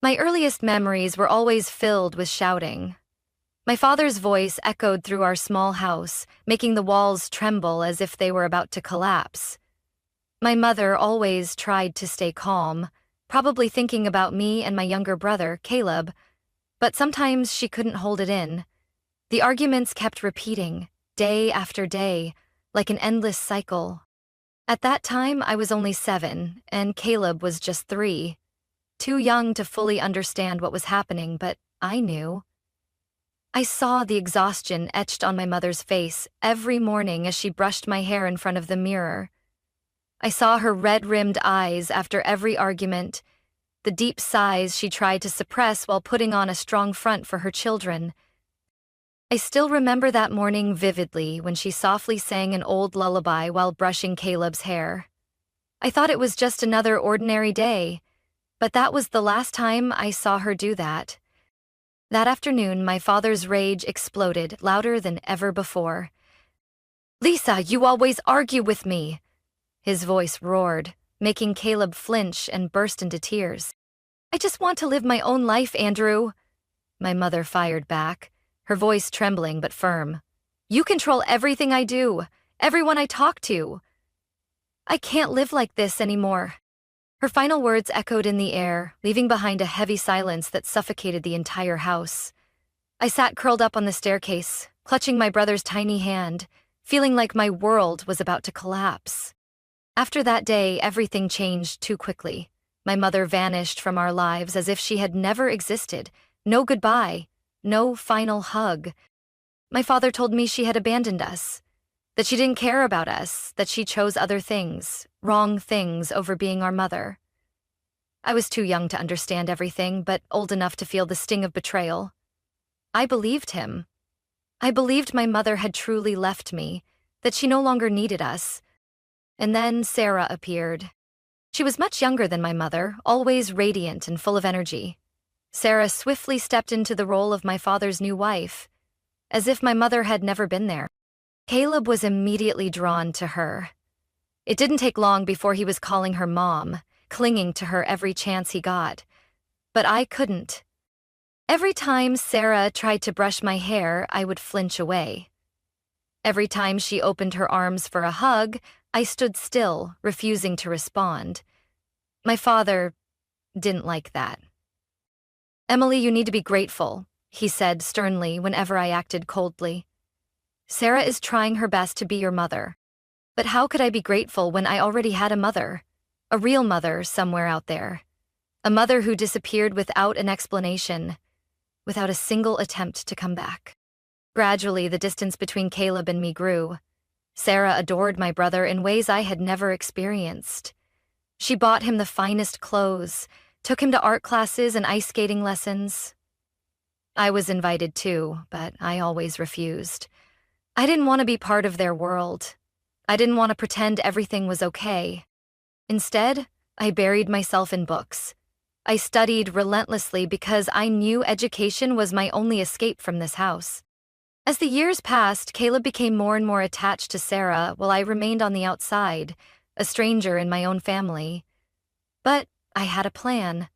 My earliest memories were always filled with shouting. My father's voice echoed through our small house, making the walls tremble as if they were about to collapse. My mother always tried to stay calm, probably thinking about me and my younger brother, Caleb, but sometimes she couldn't hold it in. The arguments kept repeating, day after day, like an endless cycle. At that time, I was only 7, and Caleb was just 3. Too young to fully understand what was happening, but I knew. I saw the exhaustion etched on my mother's face every morning as she brushed my hair in front of the mirror. I saw her red-rimmed eyes after every argument, the deep sighs she tried to suppress while putting on a strong front for her children. I still remember that morning vividly when she softly sang an old lullaby while brushing Caleb's hair. I thought it was just another ordinary day, but that was the last time I saw her do that. That afternoon, my father's rage exploded louder than ever before. "Lisa, you always argue with me!" His voice roared, making Caleb flinch and burst into tears. "I just want to live my own life, Andrew," my mother fired back, her voice trembling but firm. "You control everything I do, everyone I talk to. I can't live like this anymore." Her final words echoed in the air, leaving behind a heavy silence that suffocated the entire house. I sat curled up on the staircase, clutching my brother's tiny hand, feeling like my world was about to collapse. After that day, everything changed too quickly. My mother vanished from our lives as if she had never existed. No goodbye, no final hug. My father told me she had abandoned us, that she didn't care about us, that she chose other things, wrong things, over being our mother. I was too young to understand everything, but old enough to feel the sting of betrayal. I believed him. I believed my mother had truly left me, that she no longer needed us. And then Sarah appeared. She was much younger than my mother, always radiant and full of energy. Sarah swiftly stepped into the role of my father's new wife, as if my mother had never been there. Caleb was immediately drawn to her. It didn't take long before he was calling her mom, clinging to her every chance he got. But I couldn't. Every time Sarah tried to brush my hair, I would flinch away. Every time she opened her arms for a hug, I stood still, refusing to respond. My father didn't like that. "Emily, you need to be grateful," he said sternly whenever I acted coldly. "Sarah is trying her best to be your mother. But how could I be grateful when I already had a mother? A real mother somewhere out there. A mother who disappeared without an explanation, without a single attempt to come back." Gradually, the distance between Caleb and me grew. Sarah adored my brother in ways I had never experienced. She bought him the finest clothes, took him to art classes and ice skating lessons. I was invited too, but I always refused. I didn't want to be part of their world. I didn't want to pretend everything was okay. Instead, I buried myself in books. I studied relentlessly because I knew education was my only escape from this house. As the years passed, Caleb became more and more attached to Sarah while I remained on the outside, a stranger in my own family. But I had a plan.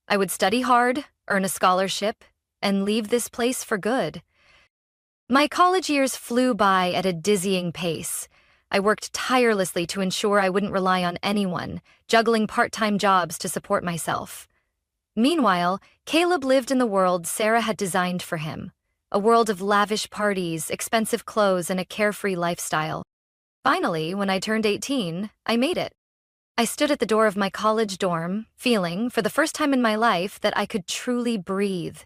I would study hard, earn a scholarship, and leave this place for good. My college years flew by at a dizzying pace. I worked tirelessly to ensure I wouldn't rely on anyone, juggling part-time jobs to support myself. Meanwhile, Caleb lived in the world Sarah had designed for him. A world of lavish parties, expensive clothes, and a carefree lifestyle. Finally, when I turned 18, I made it. I stood at the door of my college dorm, feeling, for the first time in my life, that I could truly breathe.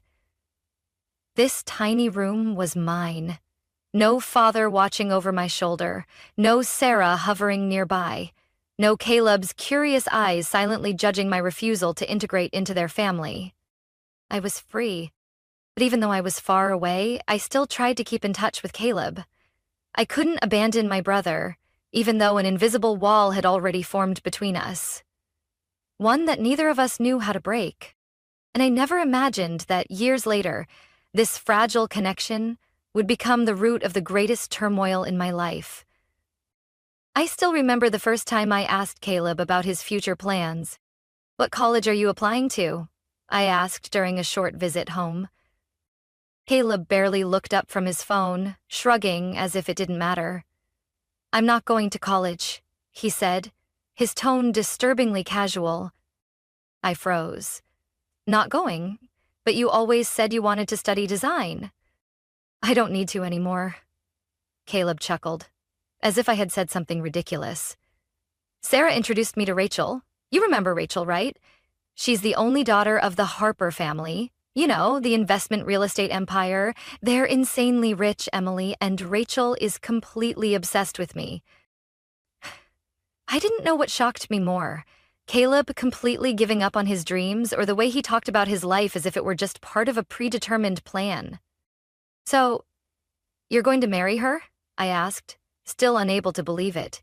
This tiny room was mine. No father watching over my shoulder, no Sarah hovering nearby, no Caleb's curious eyes silently judging my refusal to integrate into their family. I was free. But even though I was far away, I still tried to keep in touch with Caleb. I couldn't abandon my brother, even though an invisible wall had already formed between us. One that neither of us knew how to break. And I never imagined that years later, this fragile connection would become the root of the greatest turmoil in my life. I still remember the first time I asked Caleb about his future plans. "What college are you applying to?" I asked during a short visit home. Caleb barely looked up from his phone, shrugging as if it didn't matter. "I'm not going to college," he said, his tone disturbingly casual. I froze. "Not going? But you always said you wanted to study design." "I don't need to anymore." Caleb chuckled, as if I had said something ridiculous. "Sarah introduced me to Rachel. You remember Rachel, right? She's the only daughter of the Harper family. You know, the investment real estate empire. They're insanely rich, Emily, and Rachel is completely obsessed with me." I didn't know what shocked me more. Caleb completely giving up on his dreams, or the way he talked about his life as if it were just part of a predetermined plan. "So, you're going to marry her?" I asked, still unable to believe it.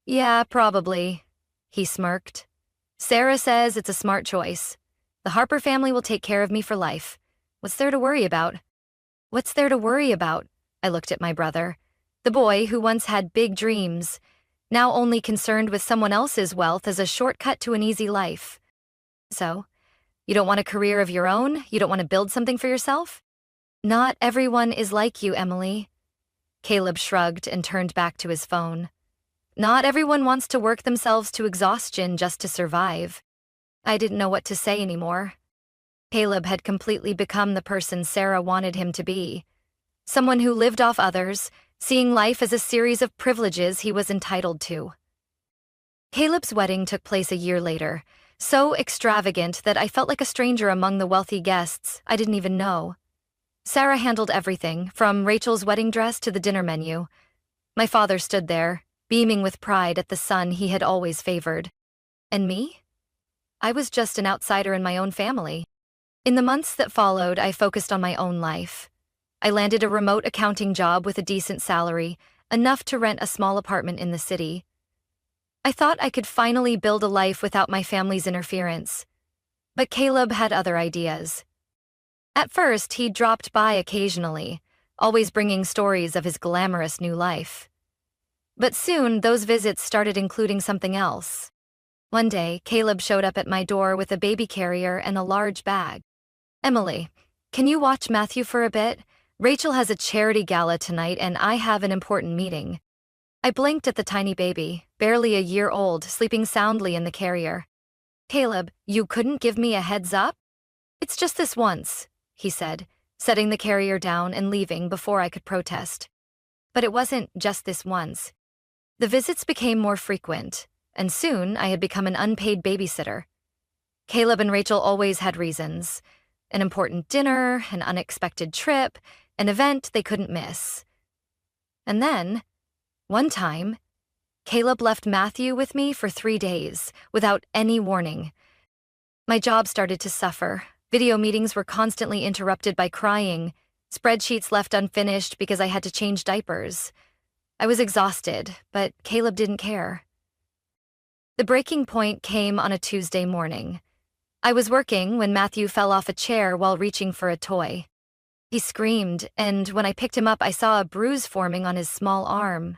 "Yeah, probably," he smirked. "Sarah says it's a smart choice. The Harper family will take care of me for life. What's there to worry about?" "What's there to worry about?" I looked at my brother, the boy who once had big dreams, now only concerned with someone else's wealth as a shortcut to an easy life. "So, you don't want a career of your own? You don't want to build something for yourself?" "Not everyone is like you, Emily." Caleb shrugged and turned back to his phone. "Not everyone wants to work themselves to exhaustion just to survive." I didn't know what to say anymore. Caleb had completely become the person Sarah wanted him to be. Someone who lived off others, seeing life as a series of privileges he was entitled to. Caleb's wedding took place a year later, so extravagant that I felt like a stranger among the wealthy guests I didn't even know. Sarah handled everything, from Rachel's wedding dress to the dinner menu. My father stood there, beaming with pride at the son he had always favored. And me? I was just an outsider in my own family. In the months that followed, I focused on my own life. I landed a remote accounting job with a decent salary, enough to rent a small apartment in the city. I thought I could finally build a life without my family's interference. But Caleb had other ideas. At first, he dropped by occasionally, always bringing stories of his glamorous new life. But soon, those visits started including something else. One day, Caleb showed up at my door with a baby carrier and a large bag. "Emily, can you watch Matthew for a bit? Rachel has a charity gala tonight and I have an important meeting." I blinked at the tiny baby, barely a year old, sleeping soundly in the carrier. "Caleb, you couldn't give me a heads up?" "It's just this once," he said, setting the carrier down and leaving before I could protest. But it wasn't just this once. The visits became more frequent, and soon I had become an unpaid babysitter. Caleb and Rachel always had reasons. An important dinner, an unexpected trip, an event they couldn't miss. And then, one time, Caleb left Matthew with me for 3 days, without any warning. My job started to suffer. Video meetings were constantly interrupted by crying, spreadsheets left unfinished because I had to change diapers. I was exhausted, but Caleb didn't care. The breaking point came on a Tuesday morning. I was working when Matthew fell off a chair while reaching for a toy. He screamed, and when I picked him up, I saw a bruise forming on his small arm.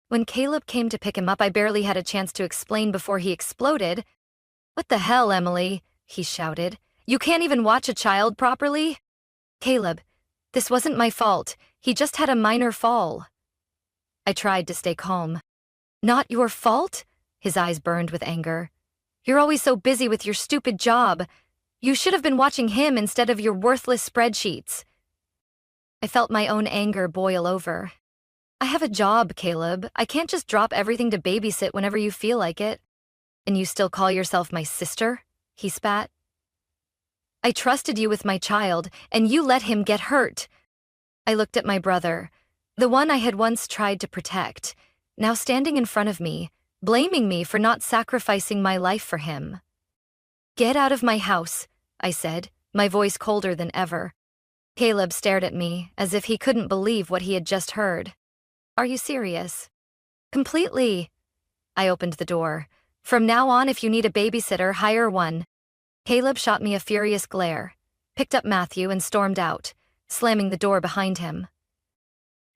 When Caleb came to pick him up, I barely had a chance to explain before he exploded. "What the hell, Emily?" he shouted. "You can't even watch a child properly?" "Caleb, this wasn't my fault. He just had a minor fall." I tried to stay calm. "Not your fault?" His eyes burned with anger. "You're always so busy with your stupid job. You should have been watching him instead of your worthless spreadsheets." I felt my own anger boil over. "I have a job, Caleb. I can't just drop everything to babysit whenever you feel like it." "And you still call yourself my sister?" he spat. "I trusted you with my child, and you let him get hurt." I looked at my brother, the one I had once tried to protect, now standing in front of me, blaming me for not sacrificing my life for him. "Get out of my house," I said, my voice colder than ever. Caleb stared at me as if he couldn't believe what he had just heard. "Are you serious?" "Completely." I opened the door. "From now on, if you need a babysitter, hire one." Caleb shot me a furious glare, picked up Matthew and stormed out, slamming the door behind him.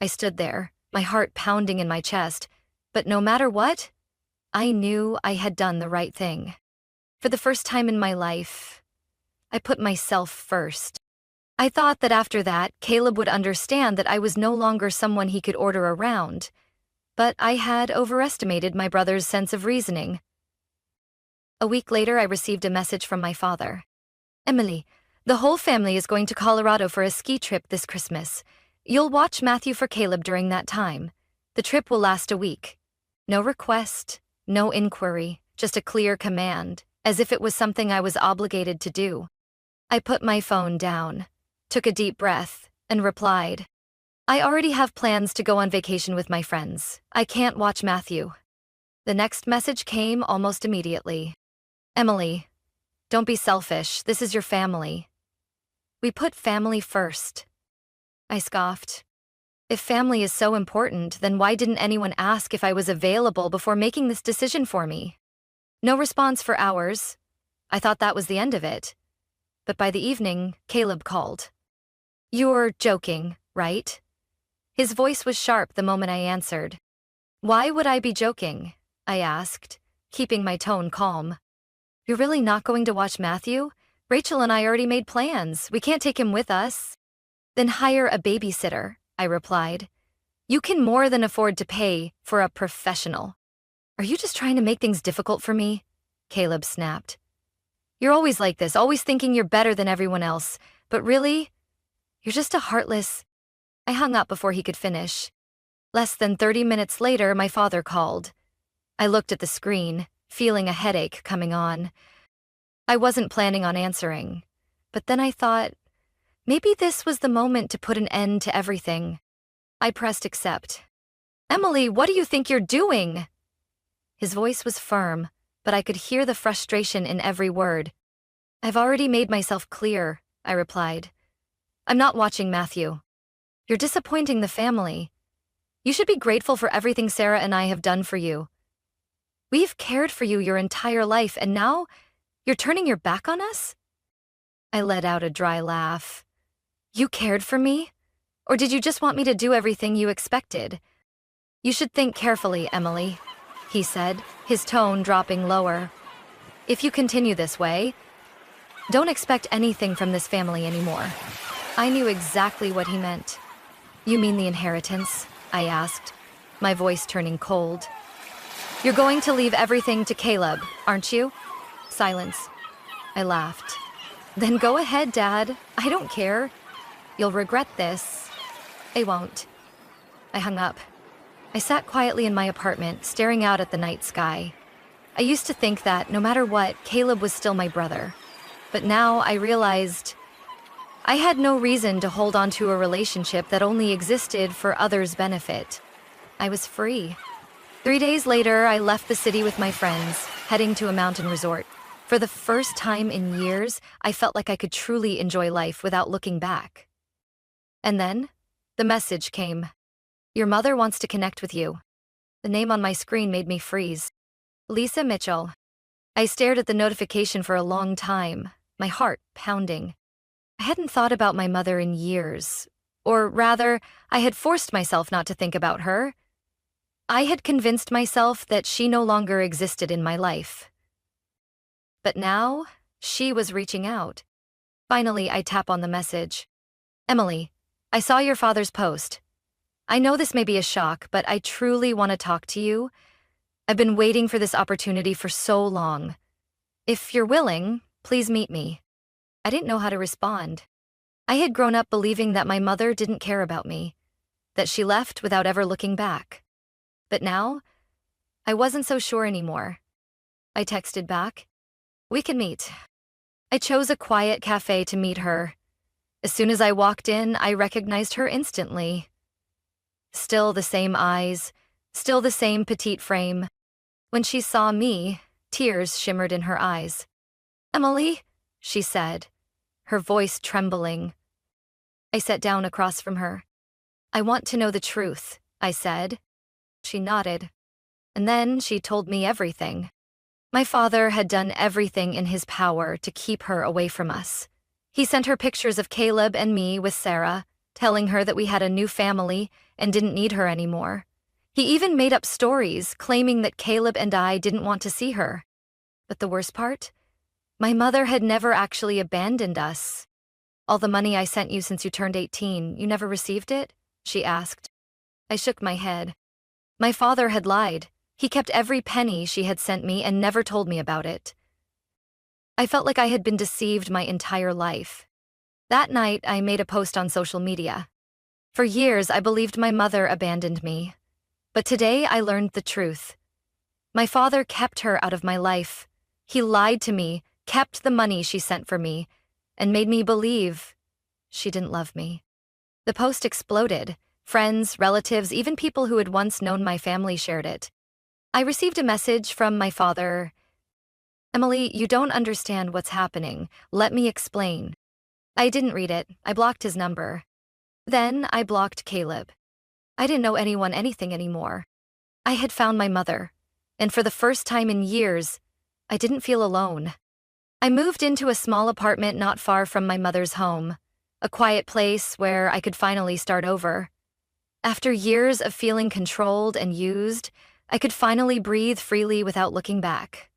I stood there, my heart pounding in my chest, but no matter what, I knew I had done the right thing. For the first time in my life, I put myself first. I thought that after that, Caleb would understand that I was no longer someone he could order around, but I had overestimated my brother's sense of reasoning. A week later, I received a message from my father. Emily, the whole family is going to Colorado for a ski trip this Christmas. You'll watch Matthew for Caleb during that time. The trip will last a week. No request, no inquiry, just a clear command, as if it was something I was obligated to do. I put my phone down, took a deep breath, and replied, I already have plans to go on vacation with my friends. I can't watch Matthew. The next message came almost immediately. Emily, don't be selfish. This is your family. We put family first. I scoffed. If family is so important, then why didn't anyone ask if I was available before making this decision for me? No response for hours. I thought that was the end of it. But by the evening, Caleb called. You're joking, right? His voice was sharp the moment I answered. Why would I be joking? I asked, keeping my tone calm. You're really not going to watch Matthew? Rachel and I already made plans. We can't take him with us. Then hire a babysitter, I replied. You can more than afford to pay for a professional. Are you just trying to make things difficult for me? Caleb snapped. You're always like this, always thinking you're better than everyone else. But really, you're just a heartless... I hung up before he could finish. Less than 30 minutes later, my father called. I looked at the screen, feeling a headache coming on. I wasn't planning on answering, but then I thought, maybe this was the moment to put an end to everything. I pressed accept. Emily, what do you think you're doing? His voice was firm, but I could hear the frustration in every word. I've already made myself clear, I replied. I'm not watching Matthew. You're disappointing the family. You should be grateful for everything Sarah and I have done for you. We've cared for you your entire life, and now you're turning your back on us? I let out a dry laugh. You cared for me? Or did you just want me to do everything you expected? You should think carefully, Emily, he said, his tone dropping lower. If you continue this way, don't expect anything from this family anymore. I knew exactly what he meant. You mean the inheritance? I asked, my voice turning cold. You're going to leave everything to Caleb, aren't you? Silence. I laughed. Then go ahead, Dad. I don't care. You'll regret this. I won't. I hung up. I sat quietly in my apartment, staring out at the night sky. I used to think that, no matter what, Caleb was still my brother. But now I realized I had no reason to hold on to a relationship that only existed for others' benefit. I was free. 3 days later, I left the city with my friends, heading to a mountain resort. For the first time in years, I felt like I could truly enjoy life without looking back. And then, the message came. Your mother wants to connect with you. The name on my screen made me freeze. Lisa Mitchell. I stared at the notification for a long time, my heart pounding. I hadn't thought about my mother in years. Or rather, I had forced myself not to think about her. I had convinced myself that she no longer existed in my life. But now, she was reaching out. Finally, I tap on the message. Emily, I saw your father's post. I know this may be a shock, but I truly want to talk to you. I've been waiting for this opportunity for so long. If you're willing, please meet me. I didn't know how to respond. I had grown up believing that my mother didn't care about me, that she left without ever looking back. But now, I wasn't so sure anymore. I texted back, we can meet. I chose a quiet cafe to meet her. As soon as I walked in, I recognized her instantly. Still the same eyes, still the same petite frame. When she saw me, tears shimmered in her eyes. Emily, she said, her voice trembling. I sat down across from her. I want to know the truth, I said. She nodded. And then she told me everything. My father had done everything in his power to keep her away from us. He sent her pictures of Caleb and me with Sarah, telling her that we had a new family and didn't need her anymore. He even made up stories claiming that Caleb and I didn't want to see her. But the worst part? My mother had never actually abandoned us. All the money I sent you since you turned 18, you never received it? She asked. I shook my head. My father had lied. He kept every penny she had sent me and never told me about it. I felt like I had been deceived my entire life. That night, I made a post on social media. For years, I believed my mother abandoned me. But today, I learned the truth. My father kept her out of my life. He lied to me, kept the money she sent for me, and made me believe she didn't love me. The post exploded. Friends, relatives, even people who had once known my family shared it. I received a message from my father. Emily, you don't understand what's happening. Let me explain. I didn't read it. I blocked his number. Then I blocked Caleb. I didn't know anyone anything anymore. I had found my mother, and for the first time in years, I didn't feel alone. I moved into a small apartment not far from my mother's home, a quiet place where I could finally start over. After years of feeling controlled and used, I could finally breathe freely without looking back.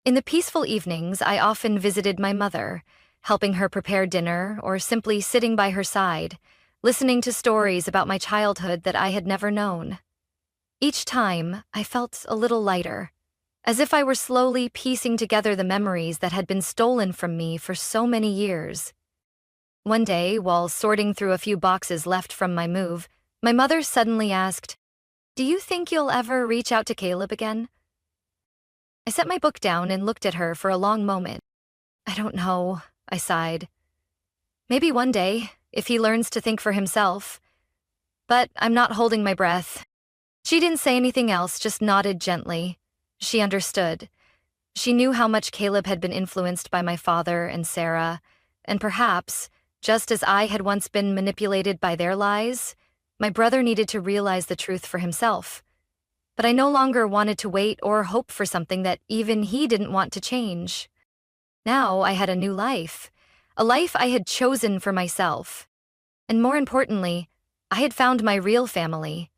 In the peaceful evenings, I often visited my mother, helping her prepare dinner or simply sitting by her side, listening to stories about my childhood that I had never known. Each time, I felt a little lighter, as if I were slowly piecing together the memories that had been stolen from me for so many years. One day, while sorting through a few boxes left from my move, my mother suddenly asked, "Do you think you'll ever reach out to Caleb again?" I set my book down and looked at her for a long moment. "I don't know," I sighed. "Maybe one day, if he learns to think for himself. But I'm not holding my breath." She didn't say anything else, just nodded gently. She understood. She knew how much Caleb had been influenced by my father and Sarah, and perhaps, just as I had once been manipulated by their lies, my brother needed to realize the truth for himself. But I no longer wanted to wait or hope for something that even he didn't want to change. Now I had a new life, a life I had chosen for myself. And more importantly, I had found my real family.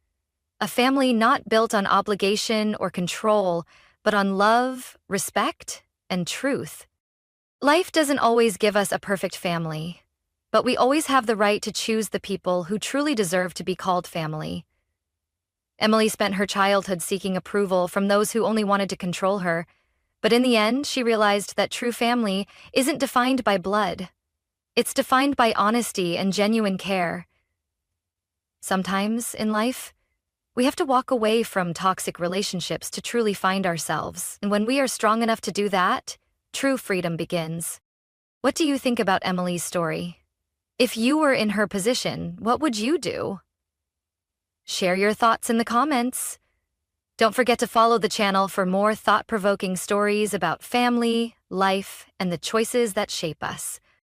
A family not built on obligation or control, but on love, respect, and truth. Life doesn't always give us a perfect family, but we always have the right to choose the people who truly deserve to be called family. Emily spent her childhood seeking approval from those who only wanted to control her, but in the end, she realized that true family isn't defined by blood. It's defined by honesty and genuine care. Sometimes, in life, we have to walk away from toxic relationships to truly find ourselves, and when we are strong enough to do that, true freedom begins. What do you think about Emily's story? If you were in her position, what would you do? Share your thoughts in the comments. Don't forget to follow the channel for more thought-provoking stories about family, life, and the choices that shape us.